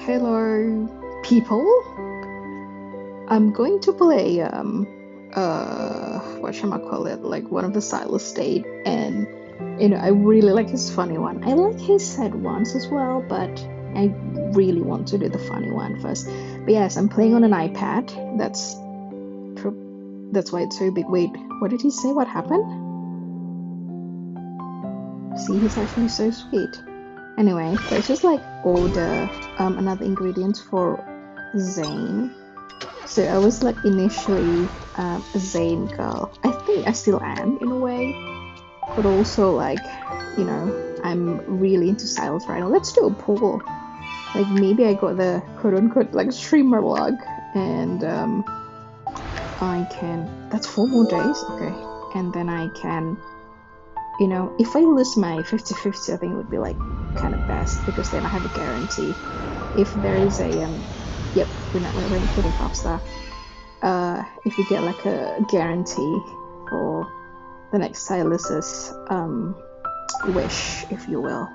Hello, people. I'm going to play whatchamacallit, like one of the Sylus state, and I really like his funny one. I like his sad ones as well, but I really want to do the funny one first. But yes, I'm playing on an iPad. That's why it's so big. Wait, what did he say? What happened? See, he's actually so sweet. Anyway, let's just like order another ingredient for Zane. So I was like initially a Zane girl. I think I still am in a way, but also like, I'm really into Sylus right now. Let's do a poll. Like maybe I got the quote-unquote like streamer log, and I can. That's 4 more days, okay. And then I can, if I lose my 50-50, I think it would be like kind of best, because then I have a guarantee. If there is a yep, we're not putting pop star. If you get like a guarantee for the next Sylus's wish, if you will.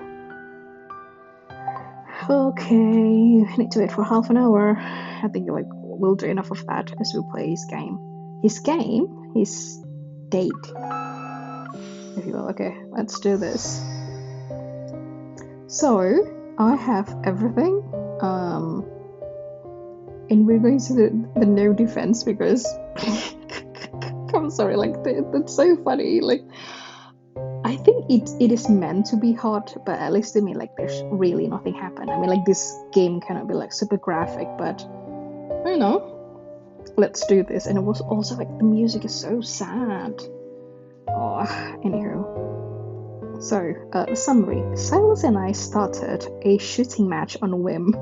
Okay, I need to wait for half an hour. I think like we'll do enough of that as we play his game. His date, if you will. Okay, let's do this. So I have everything, and we're going to do the no defense because I'm sorry, like that's so funny. Like I think it is meant to be hard, but at least to me, like there's really nothing happened. I mean, like this game cannot be like super graphic, but I don't know. Let's do this. And it was also like the music is so sad. Oh, anywho. So, the summary. Sylus and I started a shooting match on a whim.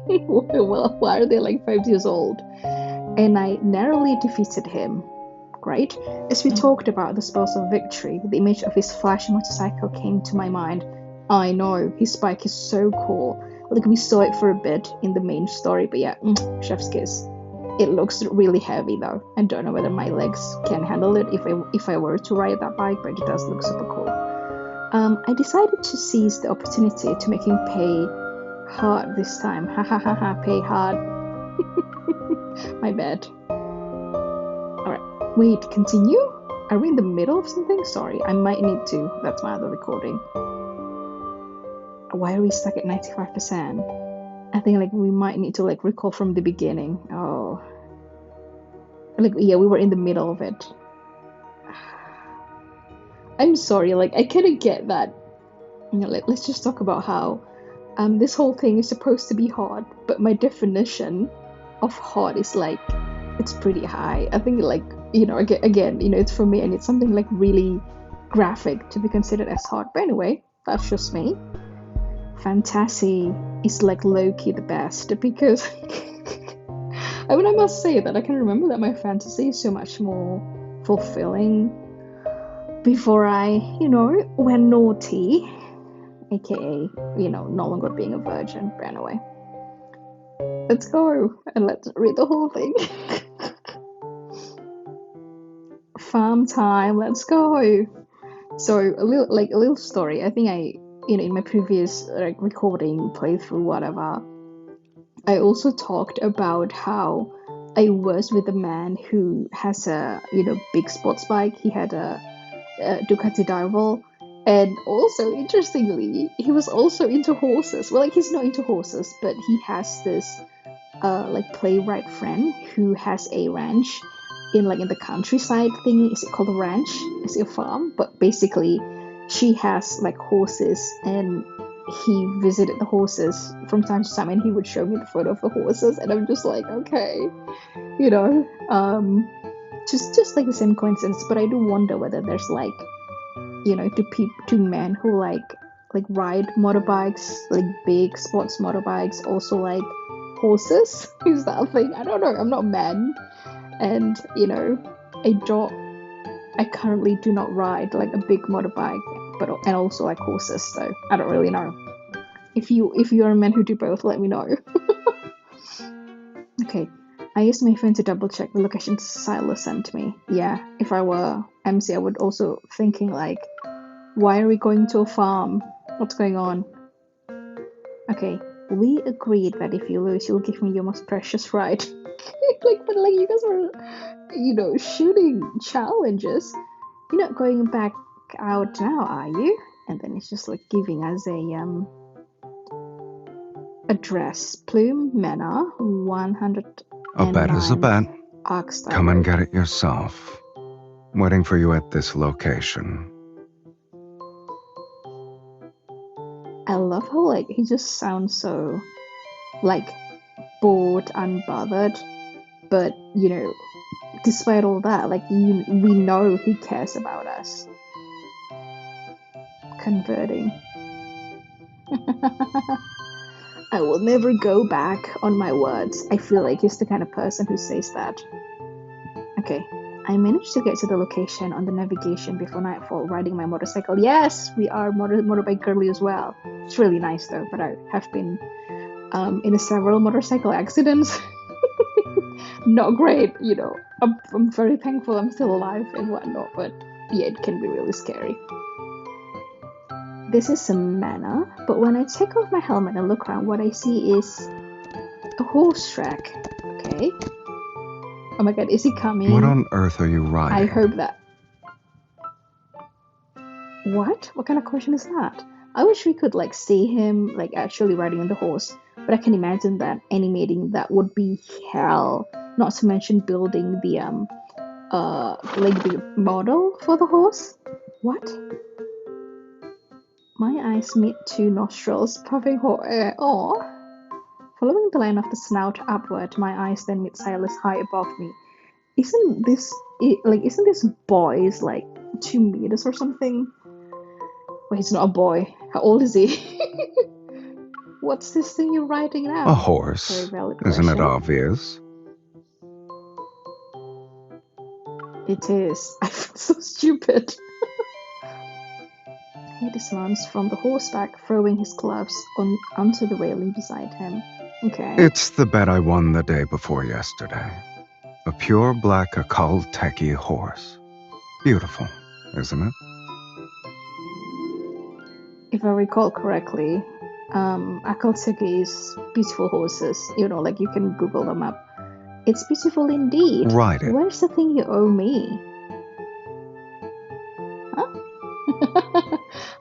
Well, why are they like 5 years old? And I narrowly defeated him. Great. As we talked about the spells of victory, the image of his flashy motorcycle came to my mind. I know, his bike is so cool. Like we saw it for a bit in the main story, but yeah, chef's kiss. It looks really heavy though. I don't know whether my legs can handle it if I were to ride that bike, but it does look super cool. I decided to seize the opportunity to make him pay hard this time. Ha ha ha ha, pay hard. My bad. Alright, wait, continue? Are we in the middle of something? Sorry, I might need to. That's my other recording. Why are we stuck at 95%? I think like we might need to like recall from the beginning. Oh, like yeah, we were in the middle of it. I'm sorry, like I kind of get that. Let's just talk about how this whole thing is supposed to be hard, but my definition of hard is like it's pretty high. I think like again, it's for me, and it's something like really graphic to be considered as hard. But anyway, that's just me. Fantasy is like low-key the best, because I mean, I must say that I can remember that my fantasy is so much more fulfilling before I, went naughty, aka, no longer being a virgin. But anyway, let's go and let's read the whole thing. Farm time, let's go. So a little story. I think in my previous recording playthrough, whatever, I also talked about how I was with a man who has a big sports bike. He had a Ducati Dival, and also interestingly, he was also into horses. Well, like he's not into horses, but he has this playwright friend who has a ranch in the countryside thingy. Is it called a ranch? Is it a farm? But basically, she has like horses, and he visited the horses from time to time, and he would show me the photo of the horses, and I'm just like, okay, just like the same coincidence. But I do wonder whether there's like, two men who like ride motorbikes, like big sports motorbikes, also like horses. Is that a thing? I don't know. I'm not a man, and I currently do not ride like a big motorbike, and also like horses, so I don't really know. If you're a man who do both, let me know. Okay, I used my phone to double check the location Sylus sent me. Yeah, if I were MC, I would also thinking like, why are we going to a farm? What's going on? Okay, We agreed that if you lose, you'll give me your most precious right. But you guys were, shooting challenges. You're not going back out now, are you? And then it's just like giving us a address. Plume Manor, 109 A bet is a bet. Arkstar Come and Road. get it yourself. Waiting for you at this location. I love how he just sounds so bored, unbothered, but despite all that, we know he cares about us. Converting. I will never go back on my words. I feel like he's the kind of person who says that. Okay, I managed to get to the location on the navigation before nightfall riding my motorcycle. Yes, we are motorbike girly as well. It's really nice though, but I have been in several motorcycle accidents. Not great, I'm very thankful I'm still alive and whatnot, but yeah, it can be really scary. This is a manor, but when I take off my helmet and look around, what I see is a horse track. Okay. Oh my god, is he coming? What on earth are you riding? I hope that... What? What kind of question is that? I wish we could see him actually riding on the horse, but I can imagine that animating that would be hell. Not to mention building the the model for the horse. What? My eyes meet two nostrils, puffing hot air. Aw. Following the line of the snout upward, my eyes then meet Sylus high above me. Isn't this boy is 2 meters or something? Well, he's not a boy. How old is he? What's this thing you're riding now? A horse. Very valid Isn't question. it obvious? It is. I feel so stupid. He dismounts from the horseback, throwing his gloves onto the railing beside him. Okay. It's the bet I won the day before yesterday. A pure black Akalteki horse. Beautiful, isn't it? If I recall correctly, Akalteki is beautiful horses. You can Google them up. It's beautiful indeed. Ride it. Where's the thing you owe me? Huh?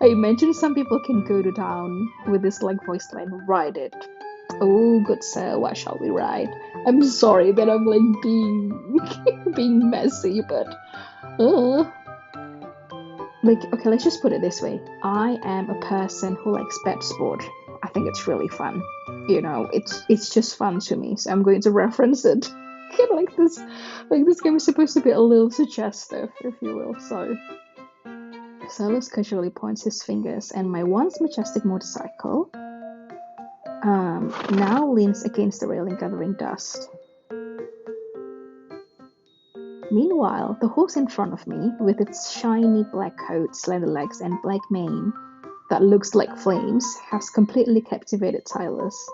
I imagine some people can go to town with this voice line. Ride it. Oh, good sir, what shall we ride? I'm sorry that I'm being messy, but okay, let's just put it this way. I am a person who likes pet sport. I think it's really fun. It's just fun to me, so I'm going to reference it. This game is supposed to be a little suggestive, if you will. So Sylus casually points his fingers, and my once majestic motorcycle now leans against the railing, gathering dust. Meanwhile, the horse in front of me, with its shiny black coat, slender legs, and black mane that looks like flames, has completely captivated Sylus.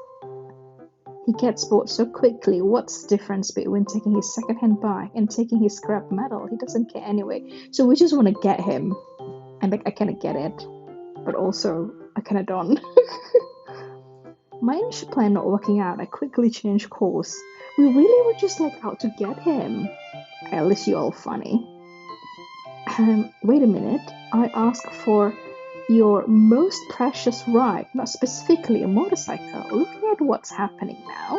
He gets bored so quickly. What's the difference between taking his second-hand bike and taking his scrap metal? He doesn't care anyway. So we just want to get him. And I kind of get it. But also, I kind of don't. My initial plan not working out, I quickly changed course. We really were just out to get him. At least you're all funny. Wait a minute. I asked for your most precious ride, not specifically a motorcycle. Looking at what's happening now,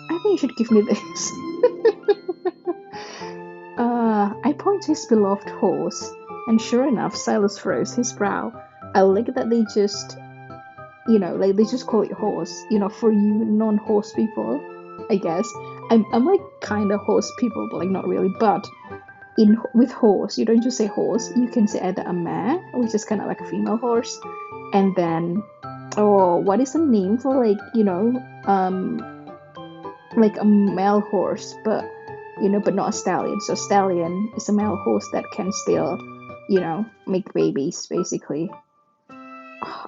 I think you should give me this. I point to his beloved horse, and sure enough, Sylus froze his brow. I like that they just, they just call it horse. For you non-horse people, I guess. I'm kind of horse people, but not really. But with horse, you don't just say horse. You can say either a mare, which is kind of like a female horse, and then what is the name for a male horse, but not a stallion. So stallion is a male horse that can still make babies, basically.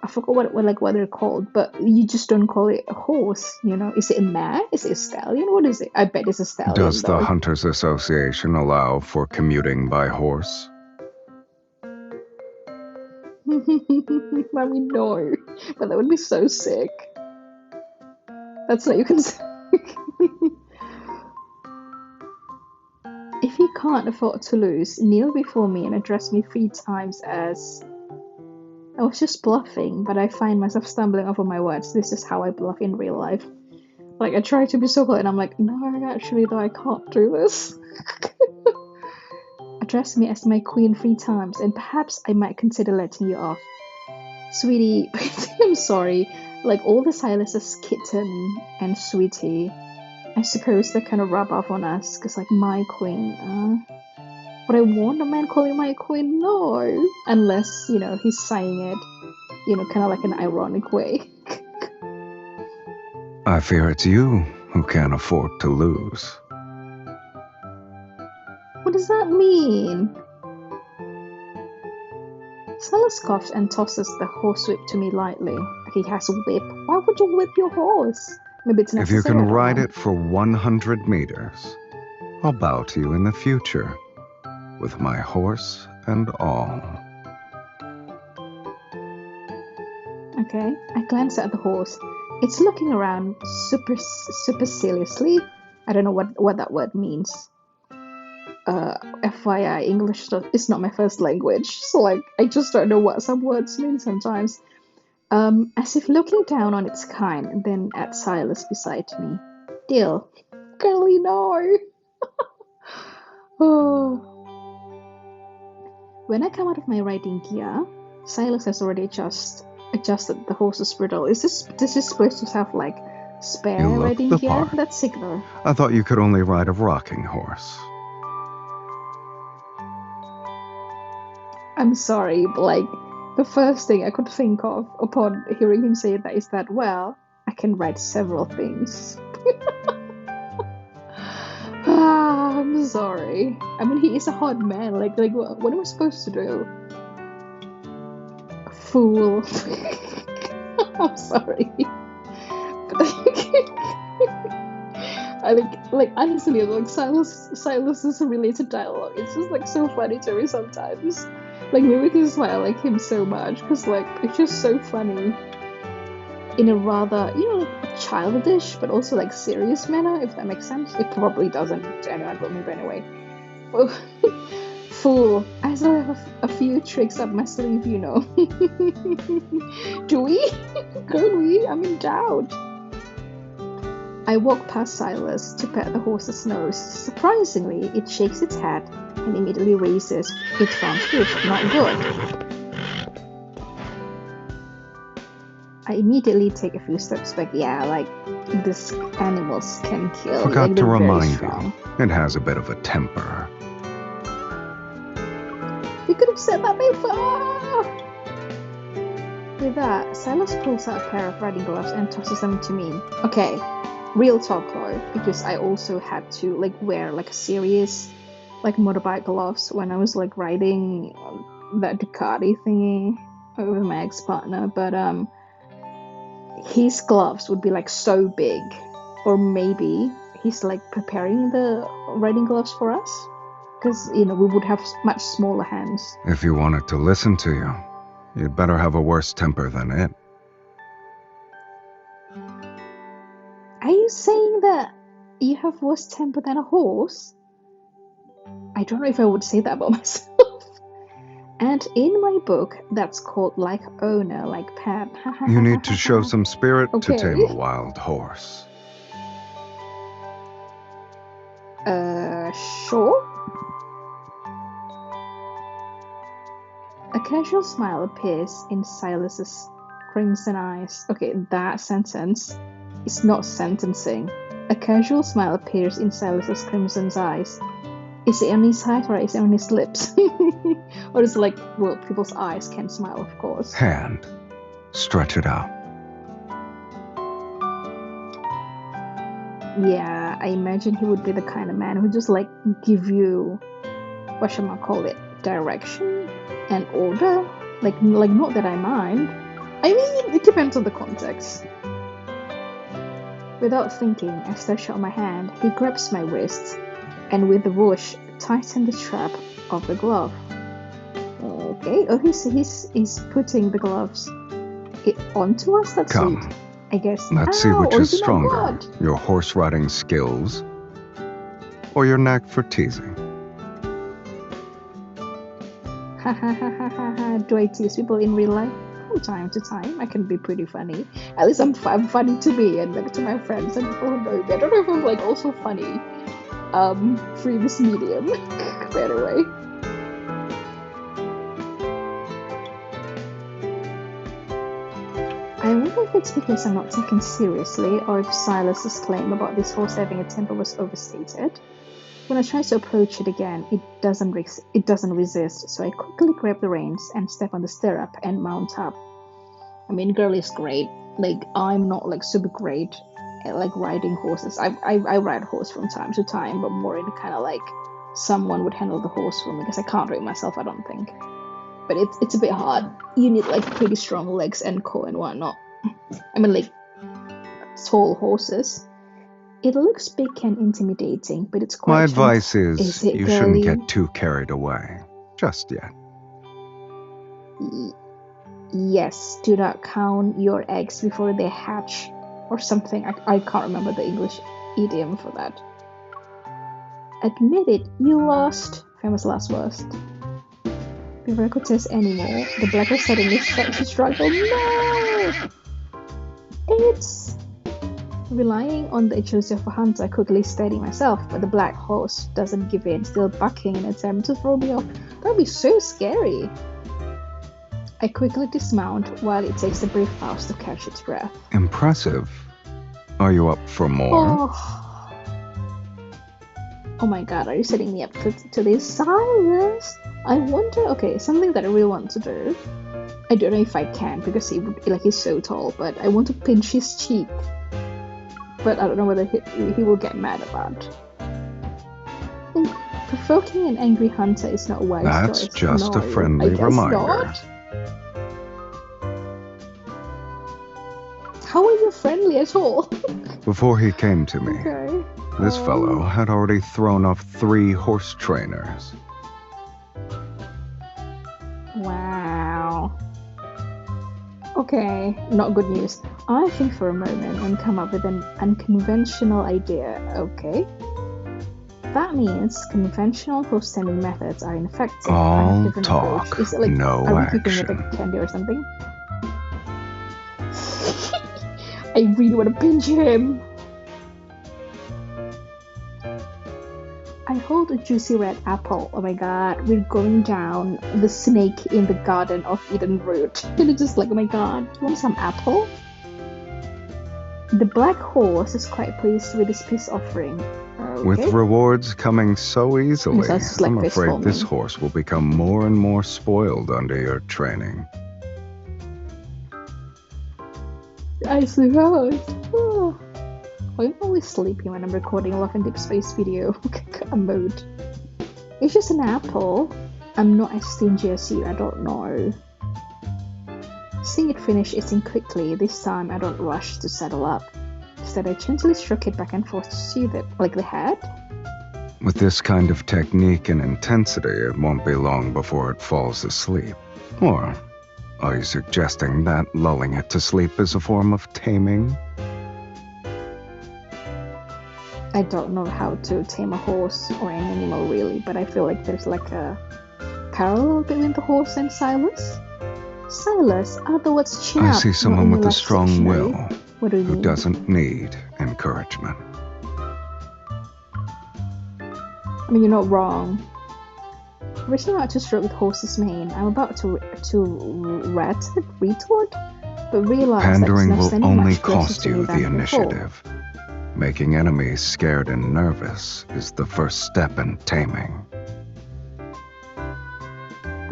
I forgot what they're called, but you just don't call it a horse. Is it a mare? Is it a stallion? What is it? I bet it's a stallion. Does the Hunters Association allow for commuting by horse? I mean, no, but that would be so sick. That's what you can say. If you can't afford to lose, kneel before me and address me 3 times as... I was just bluffing, but I find myself stumbling over my words. This is how I bluff in real life. Like, I try to be so polite and I'm like, no, actually, though, I can't do this. Address me as my queen 3 times, and perhaps I might consider letting you off. Sweetie, I'm sorry. Like, all the Silas's kitten and sweetie, I suppose they kind of rub off on us, because, like, my queen, would I want a man calling my queen? No. Unless, you know, he's saying it, you know, kind of like an ironic way. I fear it's you who can't afford to lose. What does that mean? Sylus coughs and tosses the horsewhip to me lightly. He has a whip. Why would you whip your horse? Maybe it's necessary. If you can ride it for 100 meters, I'll bow to you in the future, with my horse and all. Okay, I glance at the horse. It's looking around superciliously. I don't know what that word means. FYI, English is not my first language, so like I just don't know what some words mean sometimes. As if looking down on its kind, then at Sylus beside me. Deal. Girlie, no. Oh. When I come out of my riding gear, Sylus has already adjusted the horse's bridle. Is this supposed to have like spare riding gear? Part. That's sick though. I thought you could only ride a rocking horse. I'm sorry, but like the first thing I could think of upon hearing him say that is that, well, I can ride several things. I'm sorry. I mean, he is a hot man. Like what am I supposed to do? Fool. I'm sorry. I like honestly, like Sylus' related dialogue. It's just like so funny to me sometimes. Like maybe this is why I like him so much, because like it's just so funny in a rather, you know, like childish but also like serious manner, if that makes sense. It probably doesn't to anyone but me, but anyway. Fool, I still have a few tricks up my sleeve, you know. Do we? Could we? I'm in doubt. I walk past Sylus to pet the horse's nose. Surprisingly, it shakes its head and immediately raises its front hoof. Not good. I immediately take a few steps back. Yeah, like, these animals can kill. Forgot like, to remind you, it has a bit of a temper. You could have said that before! With that, Sylus pulls out a pair of riding gloves and tosses them to me. Okay, real talk though, because I also had to like wear like a serious like motorbike gloves when I was like riding that Ducati thingy with my ex-partner, but his gloves would be like so big, or maybe he's like preparing the riding gloves for us, because you know we would have much smaller hands. If you wanted to listen to you, you'd better have a worse temper than it. Are you saying that you have worse temper than a horse? I don't know if I would say that about myself. And in my book, that's called like owner, like pet. You need to show some spirit Okay. to tame a wild horse. Sure. A casual smile appears in Silas's crimson eyes. Okay, that sentence is not sentencing. A casual smile appears in Silas's crimson eyes. Is it on his eyes or is it on his lips? Or is it like, well, people's eyes can smile, of course. Hand. Stretch it out. Yeah, I imagine he would be the kind of man who just like give you, what shall I call it, direction and order. Like not that I mind. I mean, it depends on the context. Without thinking, I stretch out my hand. He grabs my wrist, and with a whoosh, tighten the strap of the glove. Okay. Oh, he's putting the gloves onto us. That's Come. sweet. I guess. Let's see Ow, which is original stronger, blood. your horse riding skills or your knack for teasing. Ha ha ha ha ha ha. Do I tease people in real life? From time to time, I can be pretty funny. At least I'm funny to me and like to my friends and people who know me. I don't know if I'm like also funny. Through this medium. But anyway. I wonder if it's because I'm not taken seriously, or if Sylus' claim about this horse having a temper was overstated. When I try to approach it again, it doesn't resist, so I quickly grab the reins and step on the stirrup and mount up. I mean, girl is great. Like, I'm not like super great at like riding horses. I ride horse from time to time, but more in kind of like someone would handle the horse for me because I can't do it myself, I don't think. But it's a bit hard. You need like pretty strong legs and core and whatnot. I mean, like tall horses. It looks big and intimidating, but it's quite. My advice is it you girly? shouldn't get too carried away just yet. Yes, do not count your eggs before they hatch, or something. I can't remember the English idiom for that. Admit it, you lost. Famous last words. Before I could test anymore, the black horse suddenly started to struggle. No! It's relying on the agility of a hunter. I quickly steady myself, but the black horse doesn't give in, still bucking in an attempt to throw me off. That would be so scary. I quickly dismount while it takes a brief pause to catch its breath. Impressive. Are you up for more? Oh my god, are you setting me up to this? Cyrus! I wonder, okay, something that I really want to do. I don't know if I can because he's so tall, but I want to pinch his cheek. But I don't know whether he will get mad about. Provoking an angry hunter is not a wise choice. That's just a friendly reminder. Not. How are you friendly at all? Before he came to me, okay. This fellow had already thrown off 3 horse trainers. Wow. Okay, not good news. I think for a moment and come up with an unconventional idea. Okay. That means conventional horse tending methods are ineffective. All talk, Is it like, no are we action. keeping with a candy or something? I really want to pinch him. I hold a juicy red apple. Oh my god, we're going down the snake in the Garden of Eden route. And it's just like, oh my god, you want some apple? The black horse is quite pleased with this peace offering. Okay. With rewards coming so easily, Like I'm afraid this horse will become more and more spoiled under your training. I suppose. Oh. I'm always sleepy when I'm recording a Love and Deepspace video. Mode. It's just an apple. I'm not as stingy as you, I don't know. Seeing it finish eating quickly, this time I don't rush to settle up. Instead I gently stroke it back and forth to soothe it, like the head. With this kind of technique and intensity, it won't be long before it falls asleep. Or are you suggesting that lulling it to sleep is a form of taming? I don't know how to tame a horse or an animal really, but I feel like there's like a parallel between the horse and Sylus. Sylus, otherwise chin up. I see someone with a strong will What do you who mean? doesn't need encouragement. I mean, you're not wrong. Reaching out to stroke with horse's mane, I'm about to retort, but realize Pandering that will standing only much closer cost to me you than the before. initiative. Making enemies scared and nervous is the first step in taming.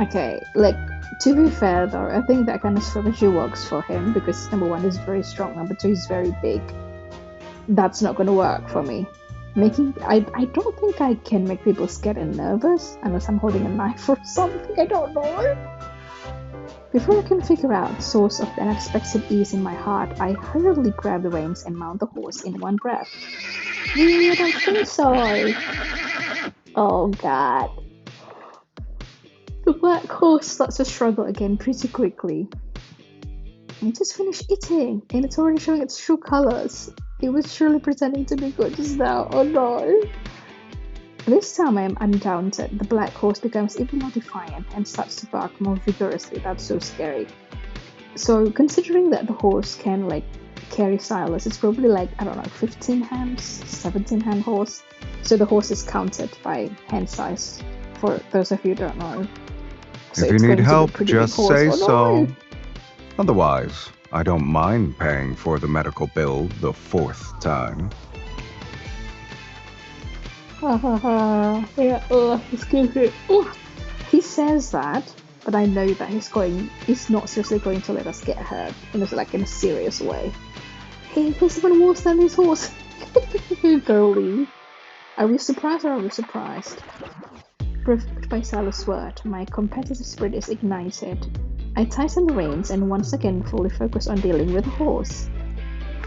Okay, like, to be fair though, I think that kind of strategy works for him because number 1 is very strong, number 2 is very big. That's not gonna work for me. I don't think I can make people scared and nervous unless I'm holding a knife or something, I don't know. Before I can figure out the source of the unexpected ease in my heart, I hurriedly grab the reins and mount the horse in one breath. I don't think so. Oh god. The black horse starts to struggle again pretty quickly. I just finished eating, and it's already showing its true colors. It was surely pretending to be good just now. Oh no! This time I'm undaunted. The black horse becomes even more defiant and starts to bark more vigorously. That's so scary. So considering that the horse can like carry Sylus, it's probably like, I don't know, 15 hands, 17 hand horse. So the horse is counted by hand size, for those of you who don't know. So If you it's need going to be a help, pretty big just horse. say Oh, so. no! Otherwise, I don't mind paying for the medical bill the 4th time. Ha ha ha. Yeah, excuse me. He says that, but I know that he's not seriously going to let us get hurt, like in a serious way. Hey, he's even worse than his horse. Girly. Are we surprised or are we surprised? Provoked by Sylus' word, my competitive spirit is ignited. I tighten the reins and once again fully focus on dealing with the horse.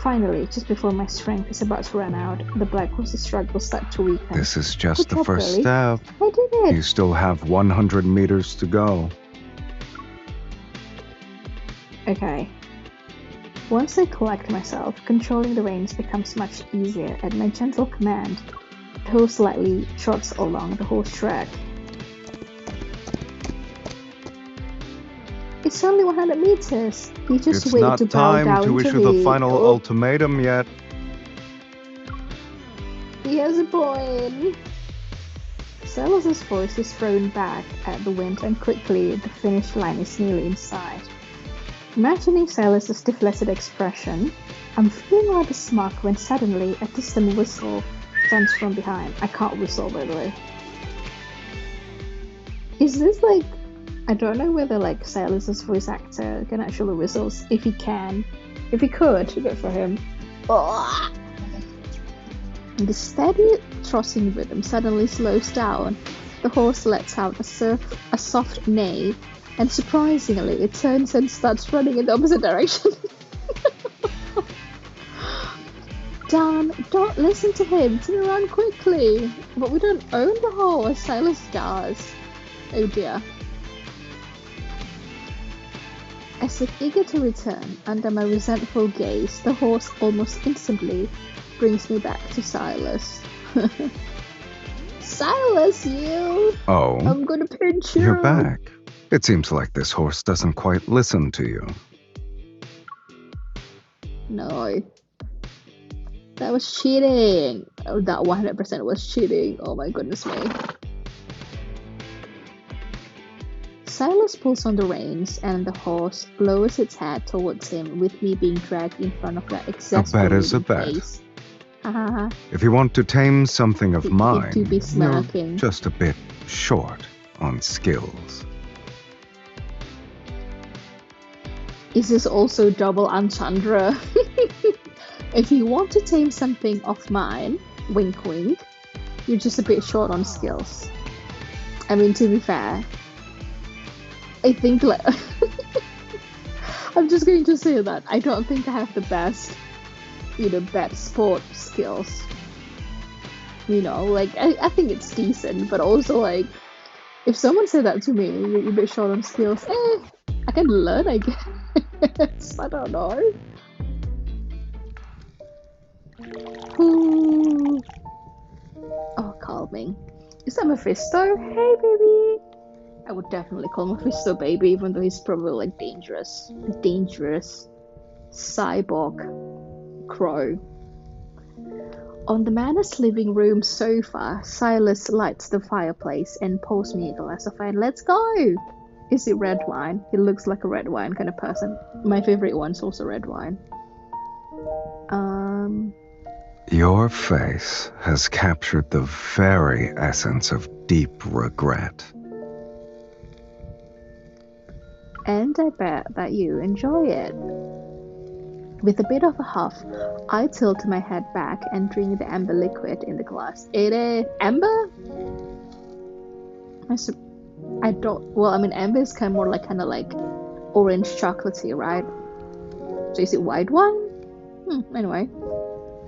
Finally, just before my strength is about to run out, the black horse's struggles start to weaken. This is just Good the job, first girly. step. I did it! You still have 100 meters to go. Okay. Once I collect myself, controlling the reins becomes much easier. At my gentle command, the horse slightly trots along the horse track. It's only 100 meters. You just It's wait not to bow time down to to issue me. the final Oh, ultimatum yet. he has a point. Sylus' voice is thrown back at the wind, and quickly the finish line is nearly in sight. Imagining Sylus' deflated expression, I'm feeling rather smug when suddenly a distant whistle stems from behind. I can't whistle, by the way. Is this like... I don't know whether like Sylus' voice actor can actually whistle. If he can. If he could, good for him. Oh! The steady trotting rhythm suddenly slows down. The horse lets out a soft neigh, and surprisingly, it turns and starts running in the opposite direction. Dan, don't listen to him. Turn around quickly. But we don't own the horse. Sylus does. Oh dear. As if eager to return, under my resentful gaze, the horse almost instantly brings me back to Sylus. Sylus, you! Oh, I'm gonna pinch you! you're back. It seems like this horse doesn't quite listen to you. No. That was cheating! Oh, that 100% was cheating. Oh my goodness me. Sylus pulls on the reins, and the horse lowers its head towards him, with me being dragged in front of that A bet is a exasperating bet. face. Haha. If you want to tame something of It mine, do be you're smirking. just a bit short on skills. Is this also double entendre? If you want to tame something of mine, wink wink, you're just a bit short on skills. I mean, to be fair, I think like I'm just going to say that I don't think I have the best, best sport skills. Like I think it's decent, but also like if someone said that to me, you're a bit short on skills, I can learn, I guess. I don't know. Ooh. Oh, calming. Is that Mephisto? Hey, baby! I would definitely call Mephisto baby, even though he's probably like dangerous. Dangerous cyborg crow. On the manor's living room sofa, Sylus lights the fireplace and pours me a glass of wine. Let's go! Is it red wine? He looks like a red wine kind of person. My favorite one's also red wine. Your face has captured the very essence of deep regret. And I bet that you enjoy it. With a bit of a huff, I tilt my head back and drink the amber liquid in the glass. It is amber? Amber is kind of like orange chocolatey, right? So is it white wine? Anyway.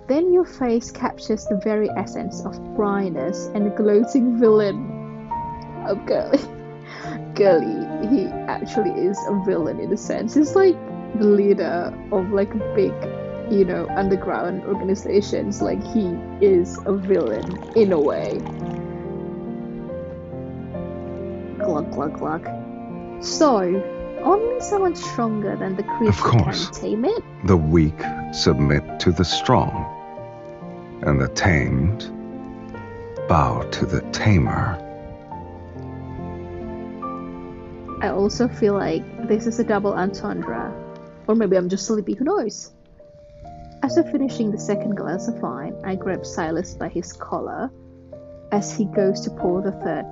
Then your face captures the very essence of wryness and the gloating villain of Girly. Girly, he actually is a villain in a sense. He's like the leader of like big, underground organizations. Like he is a villain in a way. Glug glug glug. So, only someone stronger than the Of creature course. can tame it? The weak submit to the strong, and the tamed bow to the tamer. I also feel like this is a double entendre. Or maybe I'm just sleepy, who knows? After finishing the second glass of wine, I grab Sylus by his collar as he goes to pour the third.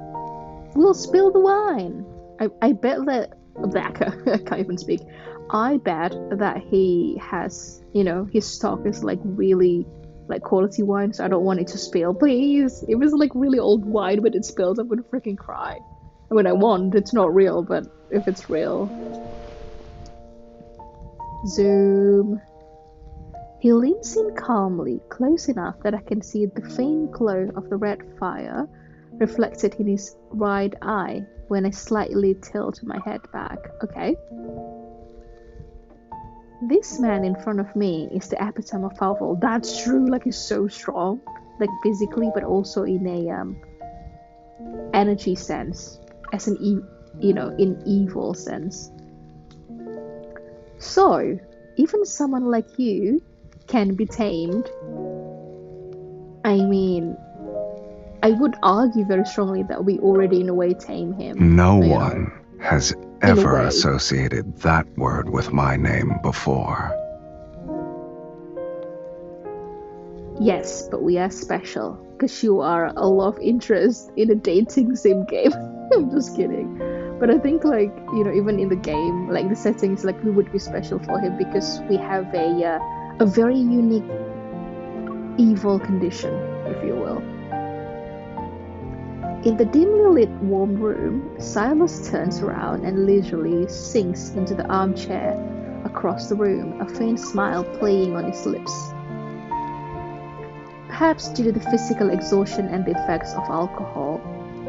We'll spill the wine! I bet that I can't even speak. I bet that he has, his stock is like really like quality wine, so I don't want it to spill. Please! If it's like really old wine but it spills, I'm gonna freaking cry. I mean, I won't, it's not real, but if it's real. Zoom. He leans in calmly, close enough that I can see the faint glow of the red fire reflected in his right eye when I slightly tilt my head back. Okay. This man in front of me is the epitome of powerful. That's true, like he's so strong, like physically, but also in a energy sense, as an in evil sense. So, even someone like you can be tamed. I mean, I would argue very strongly that we already in a way tame him. No one has ever associated that word with my name before. Yes, but we are special because you are a love interest in a dating sim game. I'm just kidding. But I think like, even in the game, like the settings, like we would be special for him because we have a very unique evil condition, if you will. In the dimly lit warm room, Sylus turns around and leisurely sinks into the armchair across the room, a faint smile playing on his lips. Perhaps due to the physical exhaustion and the effects of alcohol,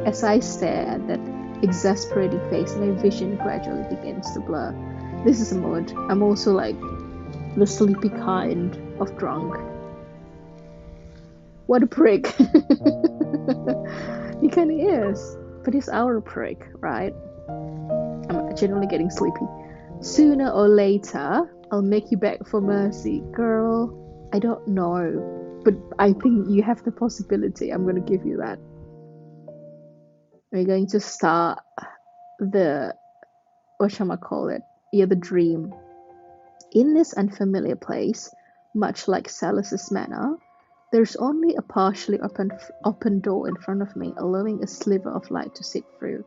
as I stare at that exasperating face, my vision gradually begins to blur. This is a mood. I'm also like the sleepy kind of drunk. What a prick. He kind of is, but he's our prick, right? I'm generally getting sleepy. Sooner or later, I'll make you beg for mercy. Girl, I don't know, but I think you have the possibility. I'm going to give you that. We're going to start the, the dream. In this unfamiliar place, much like Sylus's manor, there's only a partially open door in front of me, allowing a sliver of light to seep through.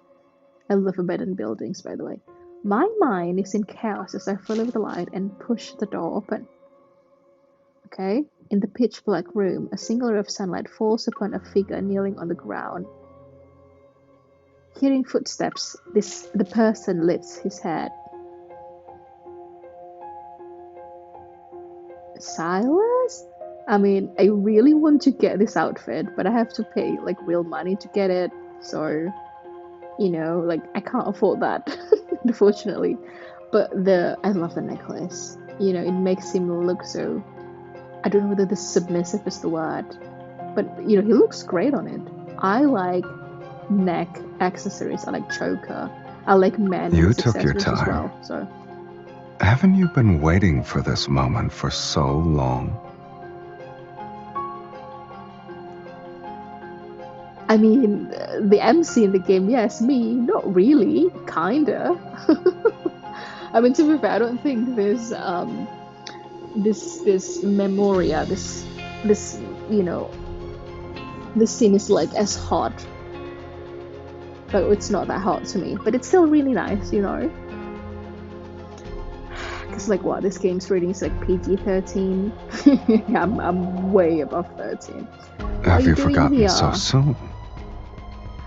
I love abandoned buildings, by the way. My mind is in chaos as I follow the light and push the door open. Okay? In the pitch black room, a single ray of sunlight falls upon a figure kneeling on the ground. Hearing footsteps, the person lifts his head. Sylus? I mean, I really want to get this outfit, but I have to pay like real money to get it. So, like I can't afford that, unfortunately. But I love the necklace. It makes him look so. I don't know whether the submissive is the word, but he looks great on it. I like neck accessories. I like choker. I like men. You took your time. As well, so. Haven't you been waiting for this moment for so long? I mean, the MC in the game, yes. Me, not really. Kinda. I mean, to be fair, I don't think this memoria, this scene is like as hot. But it's not that hot to me. But it's still really nice, Because like what, this game's rating is like PG-13. I'm way above 13. Have you forgotten so soon?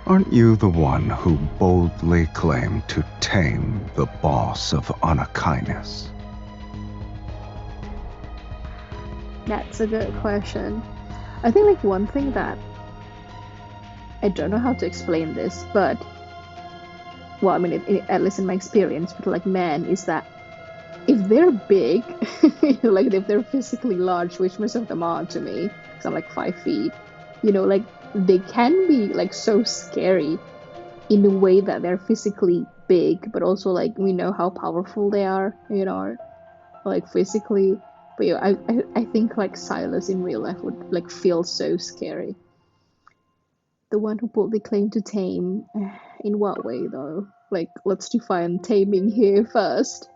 Aren't you the one who boldly claimed to tame the boss of Unakainis? That's a good question. I think like one thing that I don't know how to explain this, but well, I mean, at least in my experience with like men, is that if they're big, like if they're physically large, which most of them are to me, because I'm like 5 feet, like they can be like so scary in a way that they're physically big, but also like we know how powerful they are, like physically. But I think like Sylus in real life would like feel so scary. The one who boldly claimed to tame. In what way though? Like, let's define taming here first.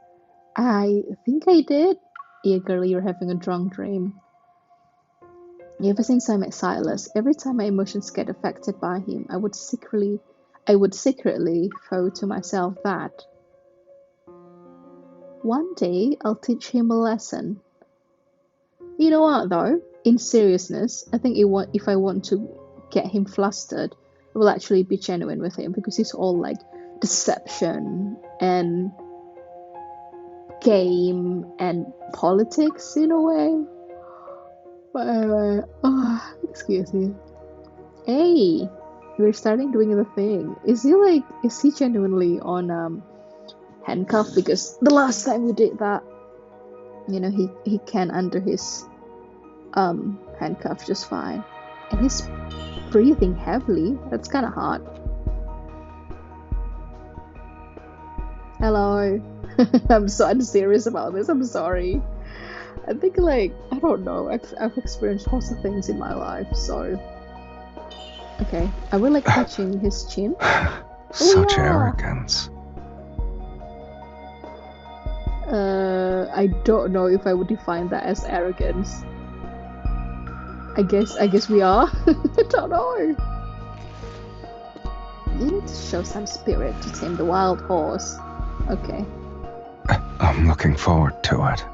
I think I did. Yeah, girl, you're having a drunk dream. Ever since I met Silas, every time my emotions get affected by him, I would secretly vow to myself that one day I'll teach him a lesson. You know what though? In seriousness, I think if I want to get him flustered, it will actually be genuine with him because he's all like deception and game and politics in a way. But excuse me. Hey, we're starting doing the thing. Is he genuinely on handcuffed? Because the last time we did that, he can under his handcuff just fine. And he's breathing heavily. That's kind of hard. Hello. I'm so unserious about this. I'm sorry. I think I don't know. I've experienced lots of things in my life, so okay. I will like touching his chin. Such arrogance. I don't know if I would define that as arrogance. I guess we are. I don't know. You need to show some spirit to tame the wild horse. Okay. I'm looking forward to it.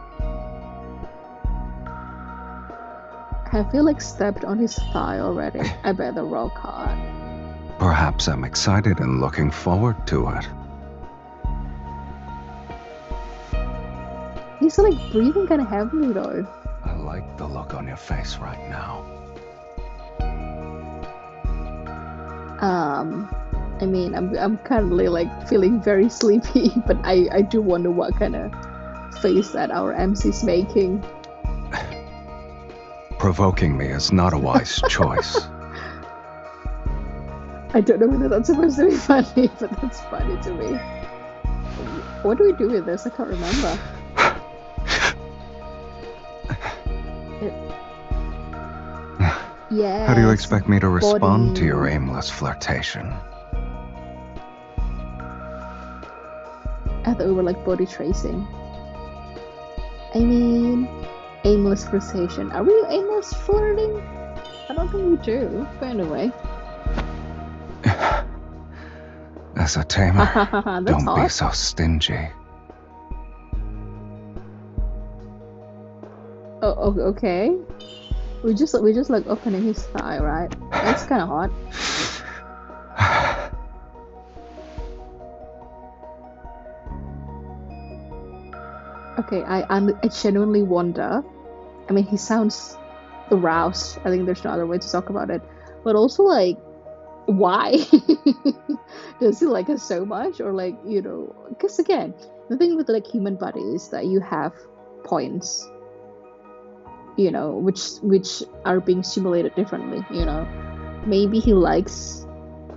I feel like stepped on his thigh already. I better rock hard. Perhaps I'm excited and looking forward to it. He's like breathing kind of heavily though. I like the look on your face right now. I mean, I'm currently like feeling very sleepy, but I do wonder what kind of face that our MC's making. Provoking me is not a wise choice. I don't know whether that's supposed to be funny, but that's funny to me. What do we do with this? I can't remember. Yeah. How do you expect me to respond to your aimless flirtation? I thought we were like body tracing. I mean, aimless flirtation. Are we aimless flirting? I don't think we do. But anyway. As a tamer, don't hot. be so stingy. Oh, okay. We just like opening his thigh, right? That's kind of hot. Okay, I genuinely wonder. I mean, he sounds aroused. I think there's no other way to talk about it. But also, like, why? Does he like us so much? Or like, because again, the thing with like human body is that you have points, which are being stimulated differently, Maybe he likes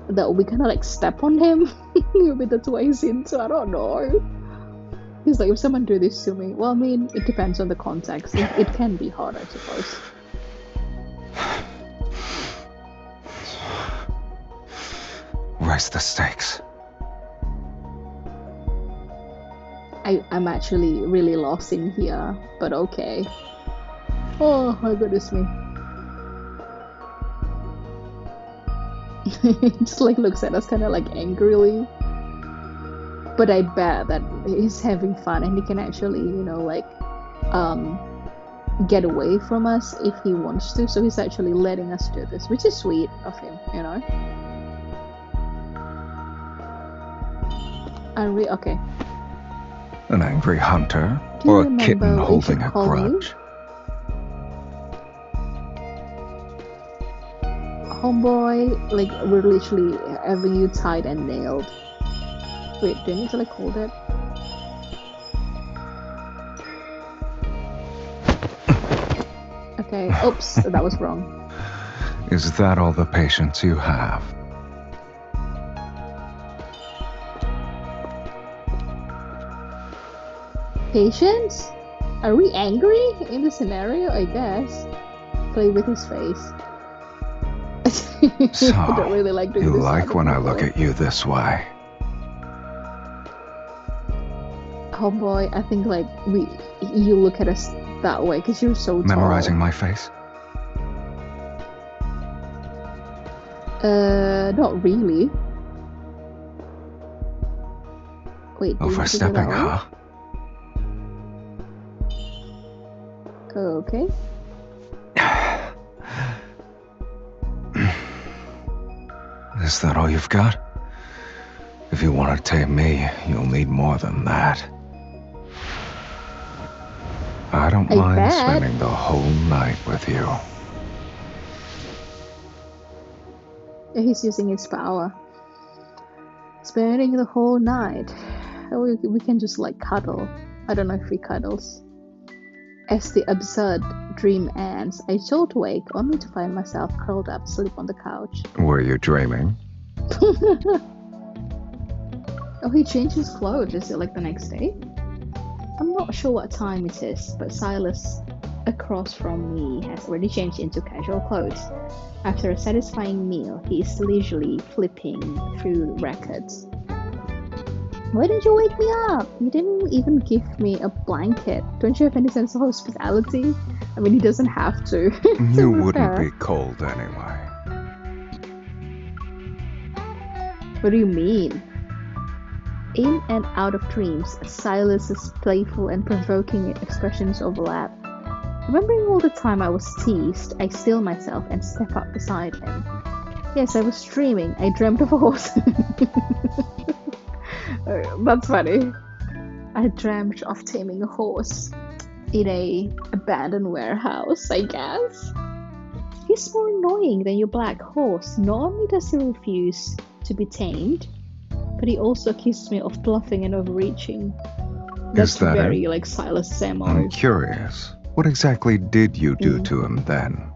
that we kind of like step on him. Maybe that's why he's into, I don't know. He's like, if someone do this to me, well, I mean, it depends on the context. It can be hard, I suppose. Raise the stakes. I'm actually really lost in here, but okay. Oh my goodness me. Just like looks at us kind of like angrily. But I bet that he's having fun and he can actually, get away from us if he wants to. So he's actually letting us do this, which is sweet of him, Okay. An angry hunter or a kitten holding a grudge? Homeboy, like we're literally having you tied and nailed. Wait, do I need to like hold it? Okay, oops, that was wrong. Is that all the patience you have? Patience? Are we angry in the scenario? I guess. Play with his face. So, I don't really like doing you this. like when I look at you this way? Oh boy, I think like you look at us that way because you're so tall. Memorizing my face? Not really. Wait, Overstepping, huh? Okay. Is that all you've got? If you want to tame me, you'll need more than that. I don't mind spending the whole night with you. He's using his power. Spending the whole night. We can just like cuddle. I don't know if he cuddles. As the absurd dream ends, I jolt awake only to find myself curled up asleep on the couch. Were you dreaming? Oh, he changed his clothes. Is it like the next day? I'm not sure what time it is, but Sylus across from me has already changed into casual clothes. After a satisfying meal, he is leisurely flipping through records. Why didn't you wake me up? You didn't even give me a blanket. Don't you have any sense of hospitality? I mean, he doesn't have to. You wouldn't be cold anyway. What do you mean? In and out of dreams, Silas's playful and provoking expressions overlap. Remembering all the time I was teased, I still myself and step up beside him. Yes, I was dreaming. I dreamt of a horse. That's funny. I dreamt of taming a horse in a abandoned warehouse, I guess. He's more annoying than your black horse. Not only does he refuse to be tamed, but he also accuses me of bluffing and overreaching. That's Is that very like Sylus Samo. I'm curious. What exactly did you do to him then?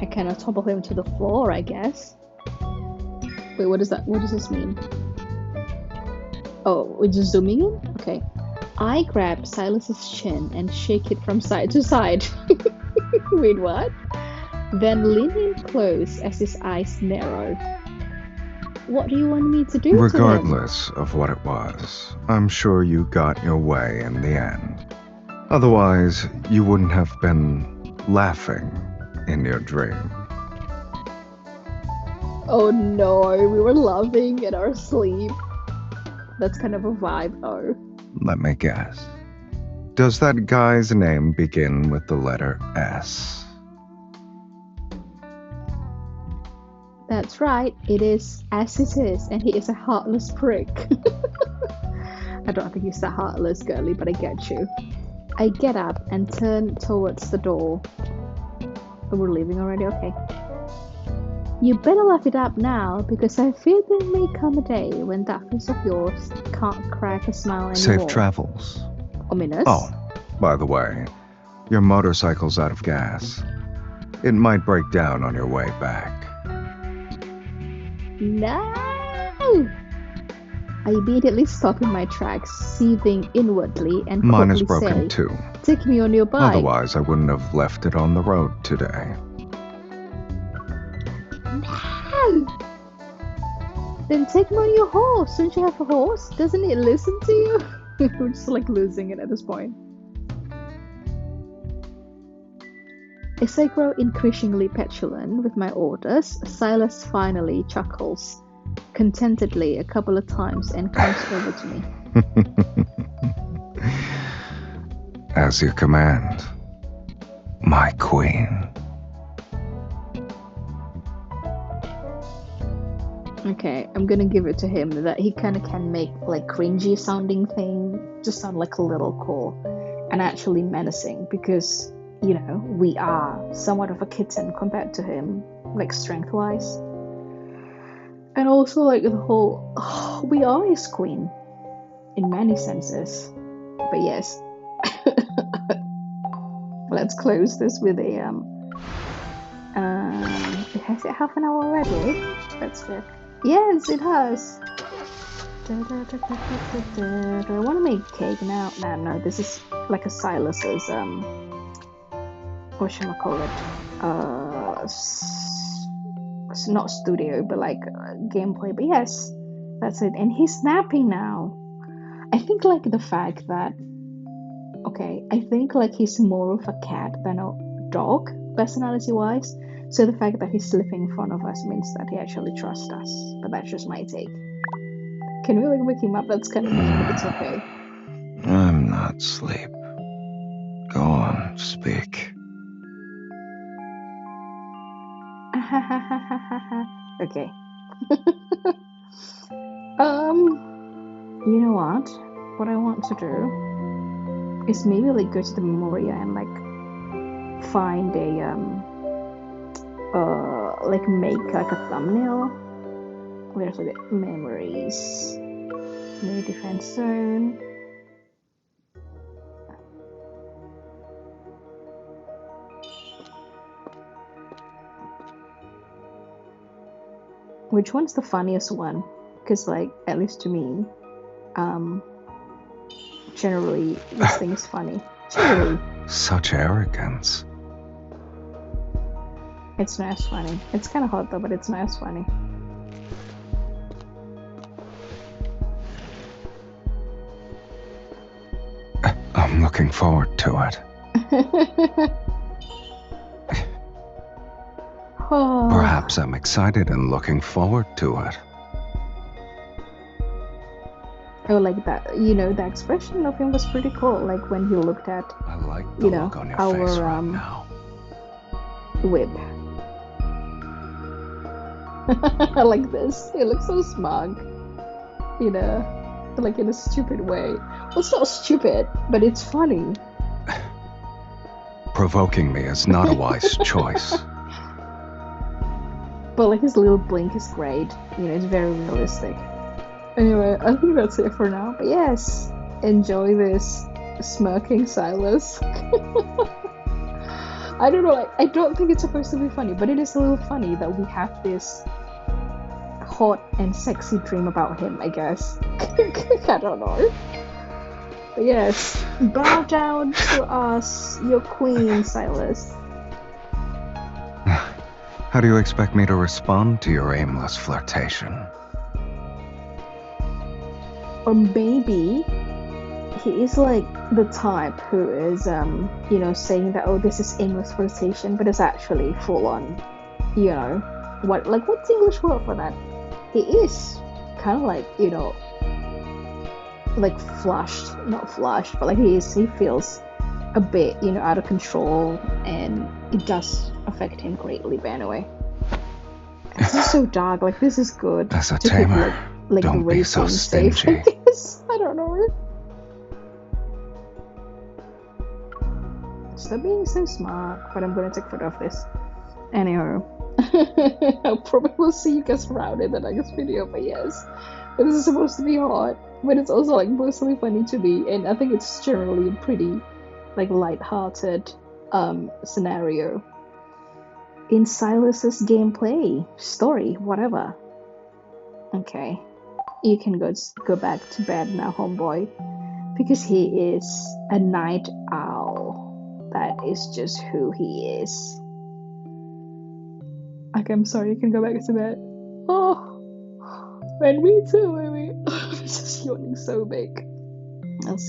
I kind of topple him to the floor, I guess. Wait, what does this mean? Oh, we're just zooming in? Okay. I grab Silas's chin and shake it from side to side. Wait, what? Then lean in close as his eyes narrow. What do you want me to do? Regardless of what it was, I'm sure you got your way in the end. Otherwise, you wouldn't have been laughing in your dream. Oh no, we were laughing in our sleep. That's kind of a vibe though. Let me guess. Does that guy's name begin with the letter S? That's right, it is as it is, and he is a heartless prick. I don't think he's that heartless, girly, but I get you. I get up and turn towards the door. Oh, we're leaving already? Okay. You better laugh it up now, because I fear there may come a day when that face of yours can't crack a smile anymore. Safe travels. Ominous. Oh, by the way, your motorcycle's out of gas. It might break down on your way back. No! I immediately stop in my tracks, seething inwardly and Mine is quickly broken say, too. Take me on your bike. Otherwise, I wouldn't have left it on the road today. No! Then take me on your horse. Don't you have a horse? Doesn't it listen to you? We're just like losing it at this point. As I grow increasingly petulant with my orders, Sylus finally chuckles contentedly a couple of times and comes over to me. As you command, my queen. Okay, I'm gonna give it to him that he kind of can make like cringy sounding thing just sound like a little cool and actually menacing, because you know, we are somewhat of a kitten compared to him, like strength-wise. And also, like, the whole, we are his queen, in many senses. But yes, Let's close this with a has it half an hour already? Let's check. Yes, it has. Do I want to make cake now? No, this is like a Sylus's whatchamacallit, it's not studio, but like gameplay. But yes, that's it. And he's napping now. I think like the fact that, okay, I think like he's more of a cat than a dog, personality wise. So the fact that he's sleeping in front of us means that he actually trusts us. But that's just my take. Can we like wake him up? That's kind of mean, but it's okay. I'm not asleep. Go on, speak. Okay. You know what? What I want to do is maybe like go to the Memoria and like find a like make like a thumbnail. Where's the memories? New defense zone. Which one's the funniest one? Because like at least to me, generally this thing is funny. Generally. Such arrogance. It's not as funny. It's kind of hot though, but it's not as funny. I'm looking forward to it. Oh. Perhaps I'm excited and looking forward to it. Oh, like that. You know, the expression of him was pretty cool. Like when he looked at, I like the look on your face right now. Whip. Like this. He looks so smug. You know, like in a stupid way. Well, it's not stupid, but it's funny. Provoking me is not a wise choice. But like his little blink is great. You know, it's very realistic. Anyway, I think that's it for now. But yes, enjoy this smirking Sylus. I don't know, like, I don't think it's supposed to be funny, but it is a little funny that we have this hot and sexy dream about him, I guess. I don't know. But yes, bow down to us, your queen, Sylus. How do you expect me to respond to your aimless flirtation? Or maybe he is like the type who is, you know, saying that, oh, this is aimless flirtation, but it's actually full on, you know, what's the English word for that? He is kind of like, you know, like not flushed, but like he feels a bit, you know, out of control, and it does affect him greatly. But anyway, this is so dark. Like, this is good. As a tamer, like don't be so stingy. I don't know. Stop being so smart. But I'm gonna take a photo of this. Anyhow, I probably will see you guys around in the next video. But yes, this is supposed to be hot, but it's also like mostly funny to me, and I think it's generally a pretty like light-hearted scenario in Sylus's gameplay story, whatever. Okay, you can go back to bed now, homeboy, because he is a night owl. That is just who he is. Okay, I'm sorry, you can go back to bed. Oh, and me too, baby. I'm just yawning so big. I'll see you.